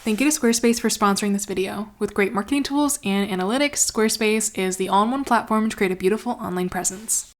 Thank you to Squarespace for sponsoring this video. With great marketing tools and analytics, Squarespace is the all-in-one platform to create a beautiful online presence.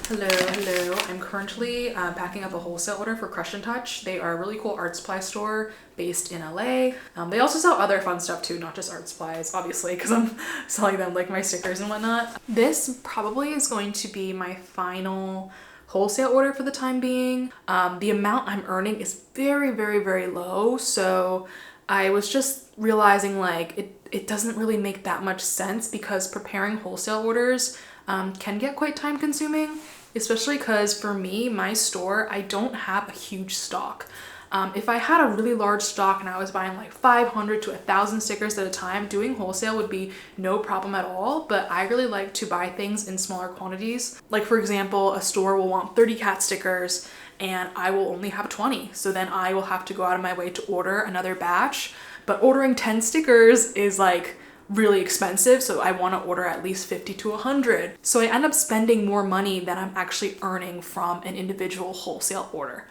Hello. I'm currently packing up a wholesale order for Crush and Touch. They are a really cool art supply store based in LA. They also sell other fun stuff too, not just art supplies, obviously, because I'm selling them like my stickers and whatnot. This probably is going to be my final wholesale order for the time being. The amount I'm earning is very low, so I was just realizing like it doesn't really make that much sense because preparing wholesale orders can get quite time consuming, especially because for me, my store, I don't have a huge stock. If I had a really large stock and I was buying like 500 to 1,000 stickers at a time, doing wholesale would be no problem at all, but I really like to buy things in smaller quantities. Like for example, a store will want 30 cat stickers and I will only have 20. So then I will have to go out of my way to order another batch, but ordering 10 stickers is like really expensive, so I want to order at least 50 to 100. So I end up spending more money than I'm actually earning from an individual wholesale order.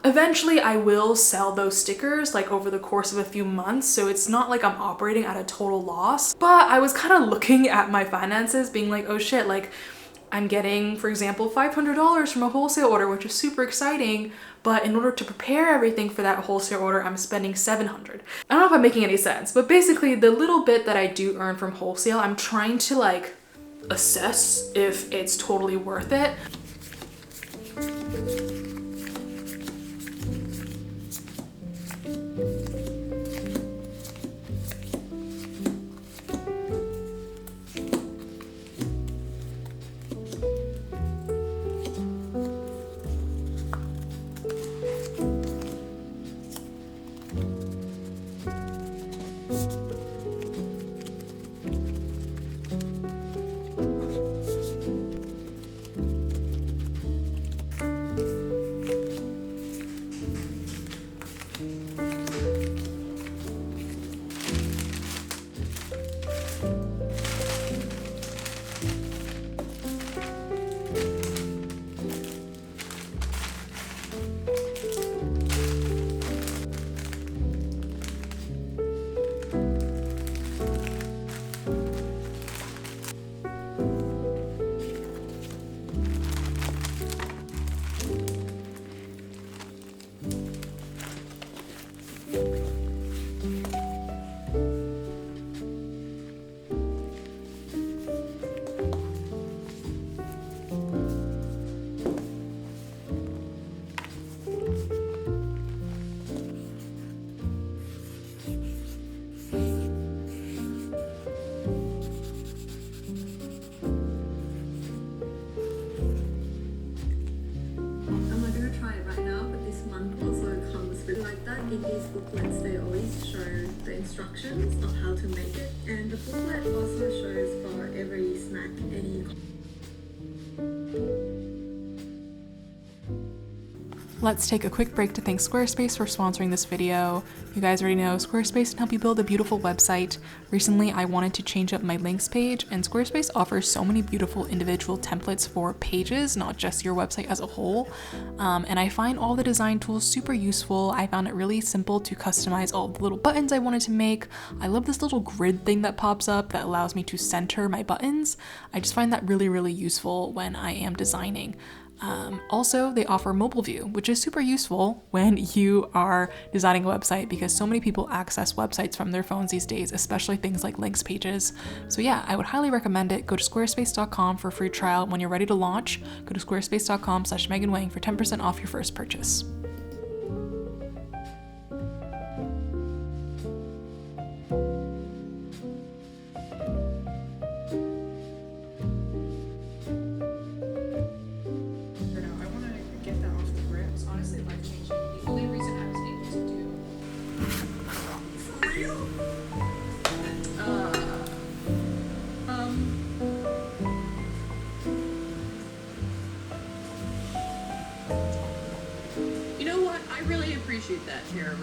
Eventually I will sell those stickers like over the course of a few months, so it's not like I'm operating at a total loss. But I was kind of looking at my finances being like, oh shit, like I'm getting, for example, $500 from a wholesale order, which is super exciting, but in order to prepare everything for that wholesale order, I'm spending $700. I don't know if I'm making any sense, but basically the little bit that I do earn from wholesale, I'm trying to like assess if it's totally worth it. In these booklets, they always show the instructions of how to make it, and the booklet also shows for every snack any. Let's take a quick break to thank Squarespace for sponsoring this video. You guys already know Squarespace can help you build a beautiful website. Recently, I wanted to change up my links page, and Squarespace offers so many beautiful individual templates for pages, not just your website as a whole. And I find all the design tools super useful. I found it really simple to customize all the little buttons I wanted to make. I love this little grid thing that pops up that allows me to center my buttons. I just find that really, really useful when I am designing. Also, they offer mobile view, which is super useful when you are designing a website because so many people access websites from their phones these days, especially things like links pages. So yeah, I would highly recommend it. Go to squarespace.com for a free trial. When you're ready to launch, go to squarespace.com/MeganWang for 10% off your first purchase. Appreciate that, Tara.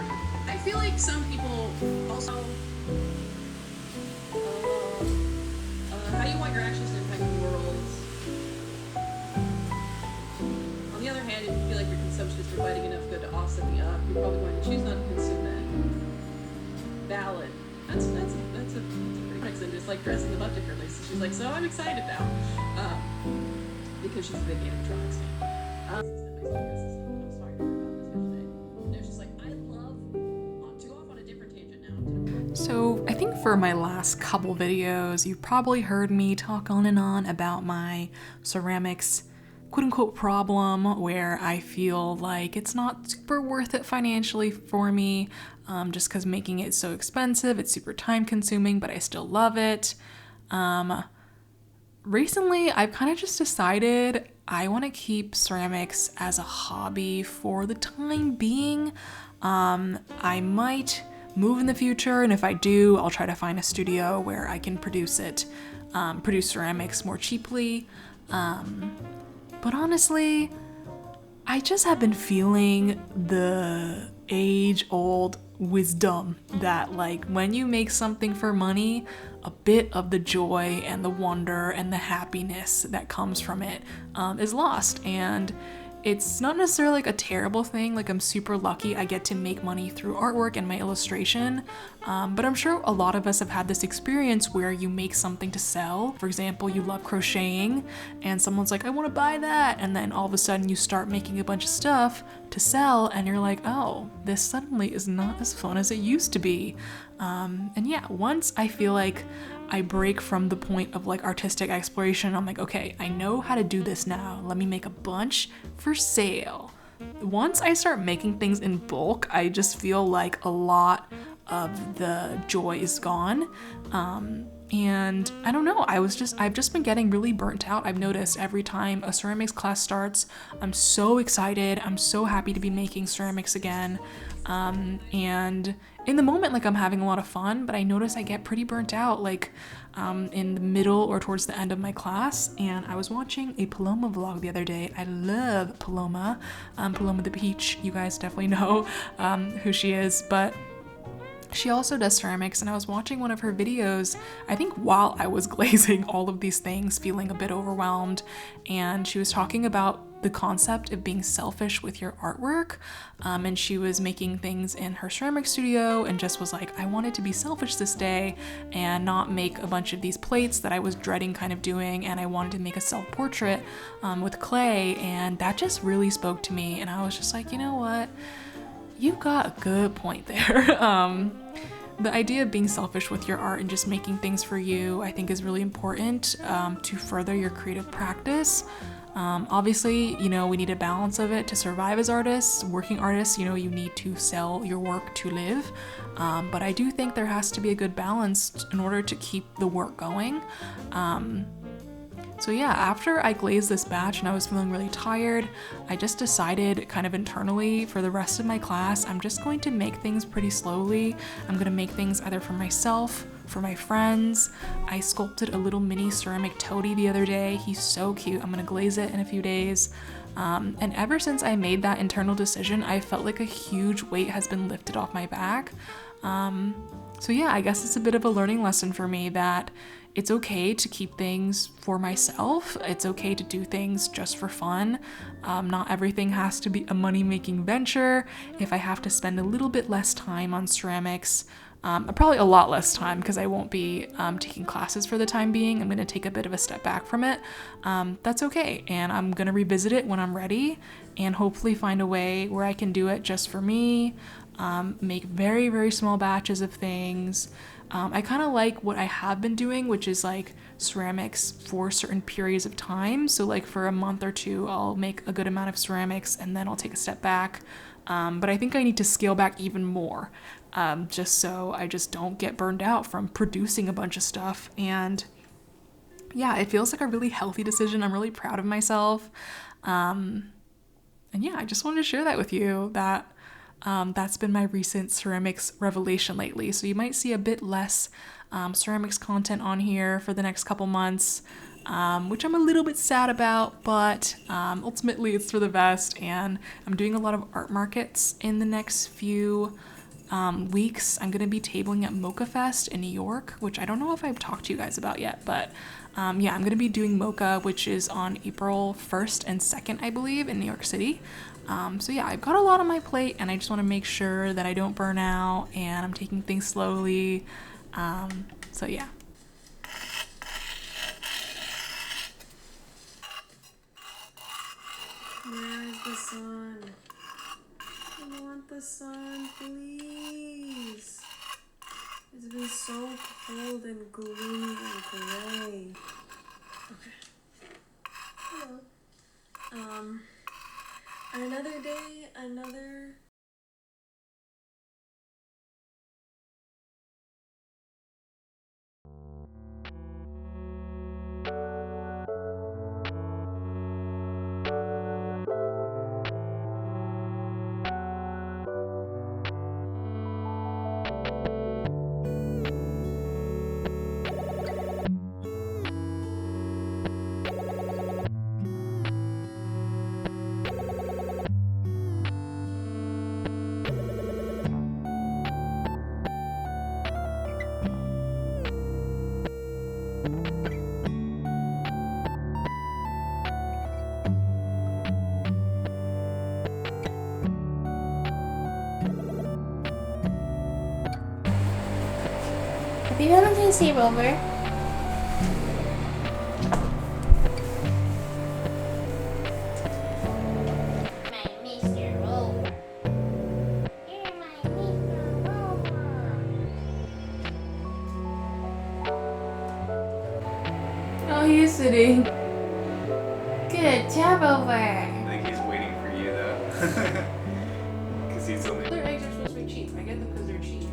I feel like some people also how do you want your actions to impact the world? On the other hand, if you feel like your consumption is providing enough good to offset the up, you're probably going to choose not to consume that. Valid. That's a pretty nice, and just like dressing them up differently. So she's like, so I'm excited now, because she's a big animatronics fan. So I think for my last couple videos, you've probably heard me talk on and on about my ceramics quote-unquote problem, where I feel like it's not super worth it financially for me, just because making it so expensive, it's super time-consuming, but I still love it. Recently, I've kind of just decided I want to keep ceramics as a hobby for the time being. I might move in the future, and if I do, I'll try to find a studio where I can produce ceramics more cheaply. But honestly, I just have been feeling the age-old wisdom that like when you make something for money, a bit of the joy and the wonder and the happiness that comes from it is lost. And it's not necessarily like a terrible thing. Like, I'm super lucky I get to make money through artwork and my illustration, but I'm sure a lot of us have had this experience where you make something to sell. For example, you love crocheting and someone's like, I want to buy that, and then all of a sudden you start making a bunch of stuff to sell and you're like, oh, this suddenly is not as fun as it used to be. And yeah, once I feel like I break from the point of like artistic exploration, I'm like, okay, I know how to do this now. Let me make a bunch for sale. Once I start making things in bulk, I just feel like a lot of the joy is gone. And I don't know, I've just been getting really burnt out. I've noticed every time a ceramics class starts, I'm so excited. I'm so happy to be making ceramics again. And in the moment, like, I'm having a lot of fun, but I notice I get pretty burnt out, like, in the middle or towards the end of my class. And I was watching a Paloma vlog the other day. I love Paloma, Paloma the Peach. You guys definitely know who she is, but she also does ceramics, and I was watching one of her videos, I think while I was glazing all of these things, feeling a bit overwhelmed, and she was talking about the concept of being selfish with your artwork, and she was making things in her ceramic studio and just was like, I wanted to be selfish this day and not make a bunch of these plates that I was dreading kind of doing, and I wanted to make a self-portrait with clay, and that just really spoke to me, and I was just like, you know what? You got a good point there. The idea of being selfish with your art and just making things for you, I think, is really important to further your creative practice. Obviously, you know, we need a balance of it to survive as artists, working artists. You know, you need to sell your work to live. But I do think there has to be a good balance in order to keep the work going. So yeah, after I glazed this batch and I was feeling really tired, I just decided kind of internally for the rest of my class, I'm just going to make things pretty slowly. I'm gonna make things either for myself, for my friends. I sculpted a little mini ceramic toady the other day. He's so cute. I'm gonna glaze it in a few days. And ever since I made that internal decision, I felt like a huge weight has been lifted off my back. So yeah, I guess it's a bit of a learning lesson for me that it's okay to keep things for myself. It's okay to do things just for fun. Not everything has to be a money-making venture. If I have to spend a little bit less time on ceramics, probably a lot less time because I won't be taking classes for the time being. I'm gonna take a bit of a step back from it. That's okay, and I'm gonna revisit it when I'm ready and hopefully find a way where I can do it just for me, make very, very small batches of things. I kind of like what I have been doing, which is like ceramics for certain periods of time. So like for a month or two, I'll make a good amount of ceramics and then I'll take a step back. But I think I need to scale back even more, just so I just don't get burned out from producing a bunch of stuff. And yeah, it feels like a really healthy decision. I'm really proud of myself. And yeah, I just wanted to share that with you, that that's been my recent ceramics revelation lately. So you might see a bit less ceramics content on here for the next couple months, which I'm a little bit sad about, but ultimately it's for the best. And I'm doing a lot of art markets in the next few weeks. I'm going to be tabling at Mocha Fest in New York, which I don't know if I've talked to you guys about yet, but yeah, I'm going to be doing Mocha, which is on April 1st and 2nd, I believe, in New York City. So yeah, I've got a lot on my plate and I just want to make sure that I don't burn out and I'm taking things slowly. So yeah. Where is the sun? I want the sun, please. It's been so cold and gloomy and gray. Okay. Hello. Another day, another... Have you been to see Rover? My Mr. Rover. You're my Mr. Rover. Oh, he's sitting. Good job, Rover. I think he's waiting for you though. Because he's only. Their eggs are supposed to be cheap. I get them because they're cheap.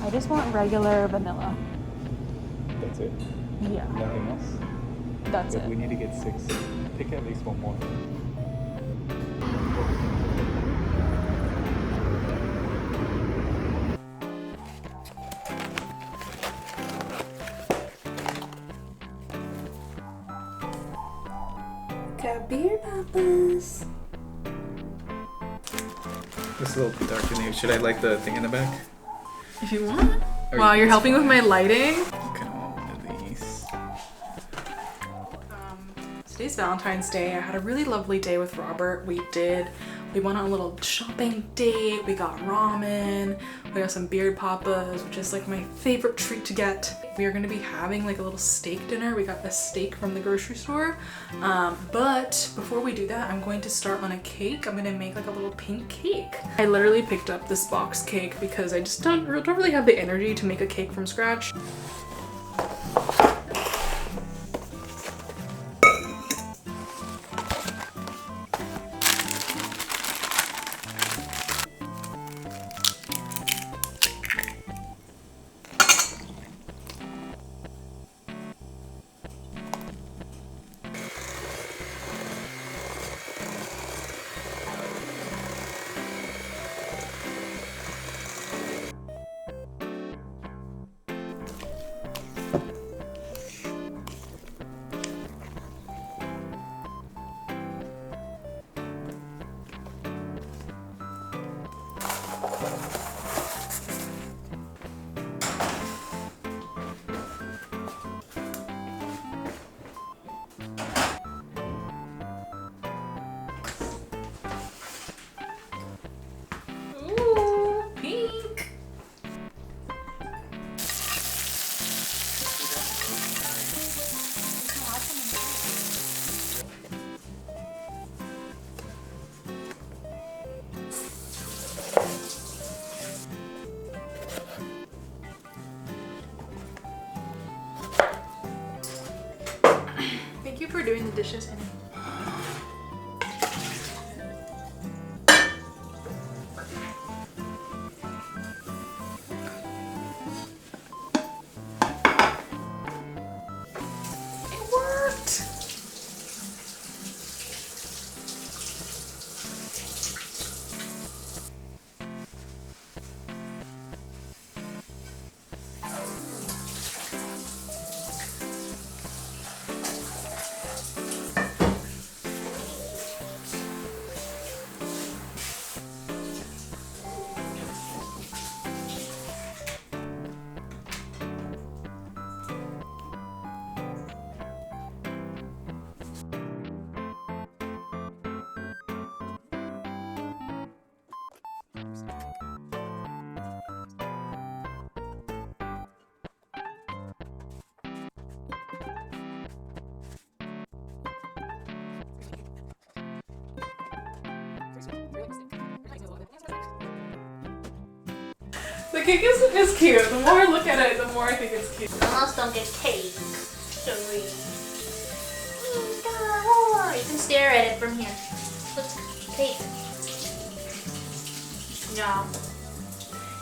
I just want regular vanilla. That's it. Yeah, Nothing else. that's We it. need to get 6. Pick at least one more. Got beer poppers. It's a little dark in here. Should I light the thing in the back? If you want. Or Wow, you you're just helping with want- my lighting. I kind of want one of these. Today's Valentine's Day. I had a really lovely day with Robert. We went on a little shopping date. We got ramen. We got some beard papas, which is like my favorite treat to get. We are gonna be having like a little steak dinner. We got the steak from the grocery store. But before we do that, I'm going to start on a cake. I'm gonna make like a little pink cake. I literally picked up this box cake because I just don't really have the energy to make a cake from scratch. dishes in. It worked! The cake is cute. The more I look at it, the more I think it's cute. Almost don't get cake. Sorry. Oh, you can stare at it from here. Looks cake. Yeah.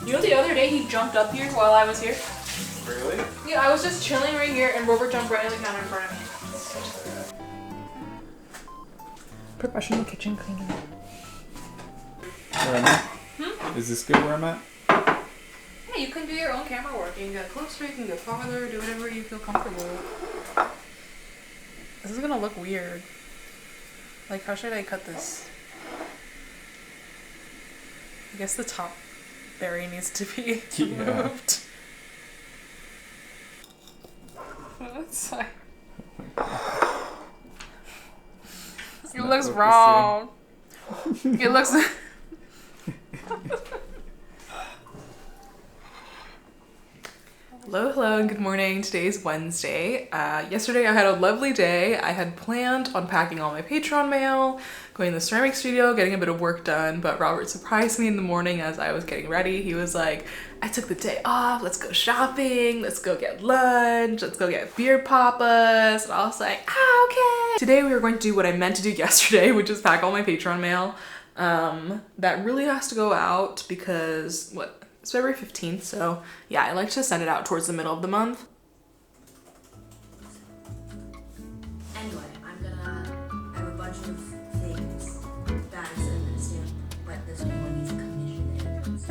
You know the other day he jumped up here while I was here? Really? Yeah, I was just chilling right here and Robert jumped right on the counter in front of me. Professional kitchen cleaning. Where am I? Is this good where I'm at? Yeah, you can do your own camera work. You can get closer, you can get farther, do whatever you feel comfortable with. This is gonna look weird. Like, how should I cut this? I guess the top berry needs to be removed. That's like... It looks wrong. It looks... Hello and good morning. Today's Wednesday. Yesterday I had a lovely day. I had planned on packing all my Patreon mail, going to the ceramic studio, getting a bit of work done, but Robert surprised me in the morning as I was getting ready. He was like, I took the day off, let's go shopping, let's go get lunch, let's go get beer papas, and I was like, okay. Today we were going to do what I meant to do yesterday, which is pack all my Patreon mail. That really has to go out because, it's February 15th, so yeah, I like to send it out towards the middle of the month. Anyway, I'm gonna have a bunch of things that I said in the stamp, but this one needs commission editors.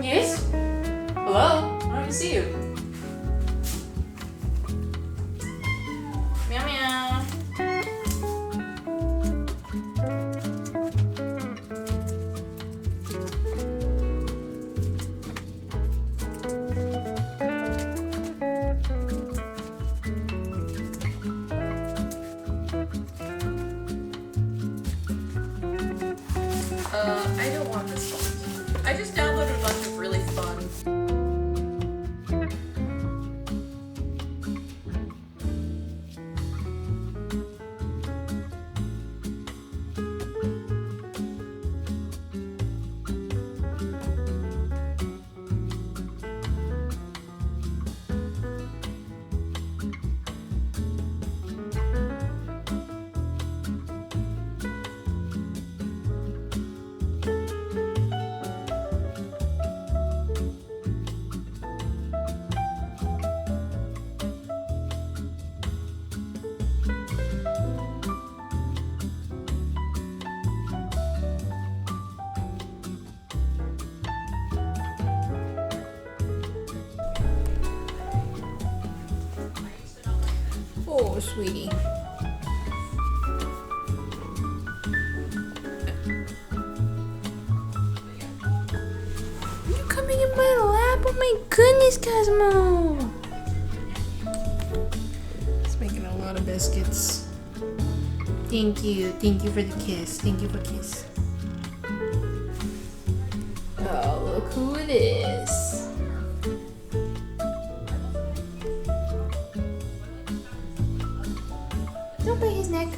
Yes? Hello? I don't see you. Meow meow. I don't want this one. I just downloaded a bunch of really fun. Oh, sweetie. You coming in my my goodness, Cosmo! It's making a lot of biscuits. Thank you. Thank you for the kiss. Thank you for kiss. Oh, look who it is. Don't bite his neck.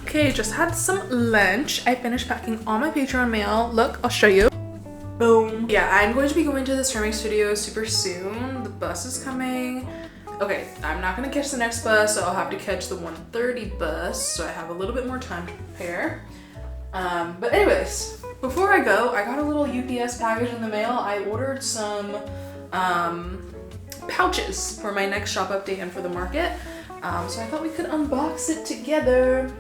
Okay, just had some lunch. I finished packing all my Patreon mail. Look, I'll show you. Boom. Yeah, I'm going to be going to the streaming studio super soon. The bus is coming. Okay, I'm not gonna catch the next bus, so I'll have to catch the 1:30 bus, so I have a little bit more time to prepare. But anyways, before I go, I got a little UPS package in the mail. I ordered some pouches for my next shop update and for the market. So I thought we could unbox it together.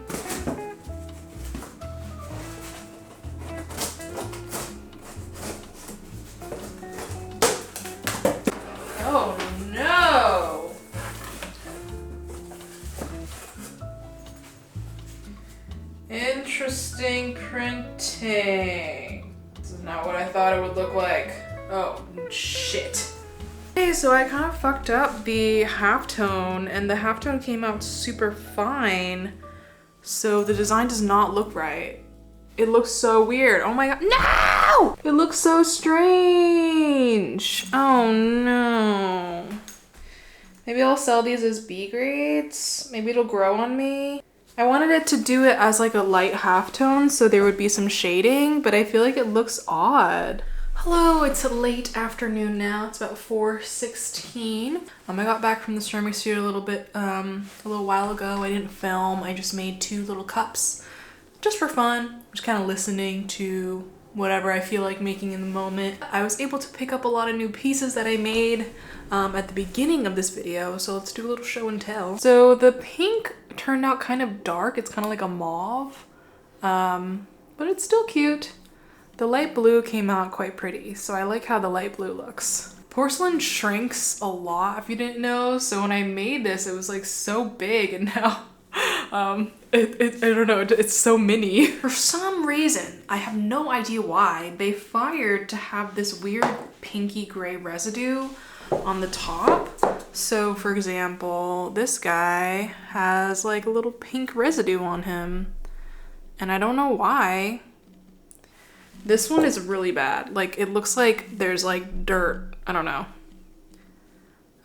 Oh no! Interesting printing. This is not what I thought it would look like. Oh shit. Okay, so I kind of fucked up the halftone, and the halftone came out super fine. So the design does not look right. It looks so weird. Oh my god. No! It looks so strange. Oh no. Maybe I'll sell these as B grades. Maybe it'll grow on me. I wanted it to do it as like a light halftone so there would be some shading, but I feel like it looks odd. Hello, it's a late afternoon now. It's about 4:16. I got back from the streaming studio a little while ago. I didn't film. I just made 2 little cups just for fun. Just kind of listening to whatever I feel like making in the moment. I was able to pick up a lot of new pieces that I made at the beginning of this video. So let's do a little show and tell. So the pink turned out kind of dark. It's kind of like a mauve, but it's still cute. The light blue came out quite pretty, so I like how the light blue looks. Porcelain shrinks a lot, if you didn't know, so when I made this, it was like so big, and now, I don't know, it's so mini. For some reason, I have no idea why, they fired to have this weird pinky gray residue on the top. So for example, this guy has like a little pink residue on him, and I don't know why. This one is really bad. Like, it looks like there's like dirt. I don't know.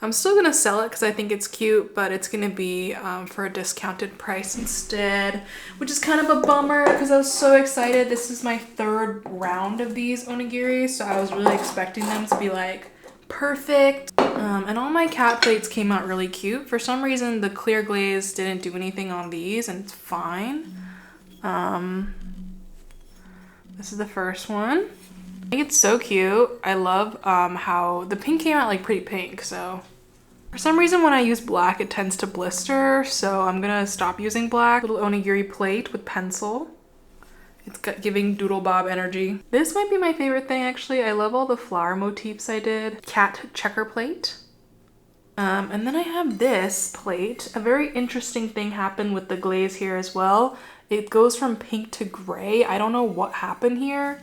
I'm still gonna sell it because I think it's cute, but it's gonna be for a discounted price instead, which is kind of a bummer because I was so excited. This is my 3rd round of these onigiri, so I was really expecting them to be like perfect. And all my cat plates came out really cute. For some reason, the clear glaze didn't do anything on these, and it's fine. This is the first one. I think it's so cute. I love how the pink came out like pretty pink, so. For some reason when I use black it tends to blister, so I'm gonna stop using black. Little onigiri plate with pencil. It's giving doodle bob energy. This might be my favorite thing actually. I love all the flower motifs I did. Cat checker plate. And then I have this plate. A very interesting thing happened with the glaze here as well. It goes from pink to gray. I don't know what happened here.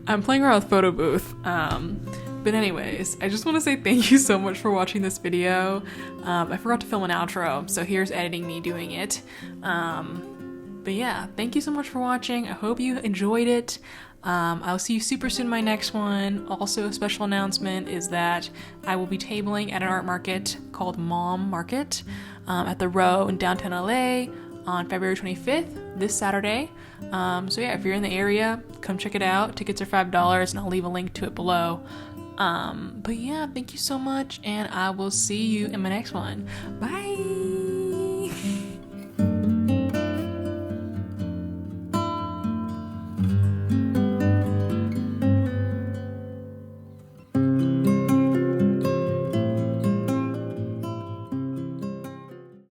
I'm playing around with photo booth. But anyways, I just want to say thank you so much for watching this video. I forgot to film an outro, so here's editing me doing it. But yeah, thank you so much for watching. I hope you enjoyed it. I'll see you super soon in my next one. Also, a special announcement is that I will be tabling at an art market called Mom Market at the Row in downtown LA on February 25th, this Saturday. So yeah, if you're in the area, come check it out. Tickets are $5 and I'll leave a link to it below. But yeah, thank you so much and I will see you in my next one. Bye!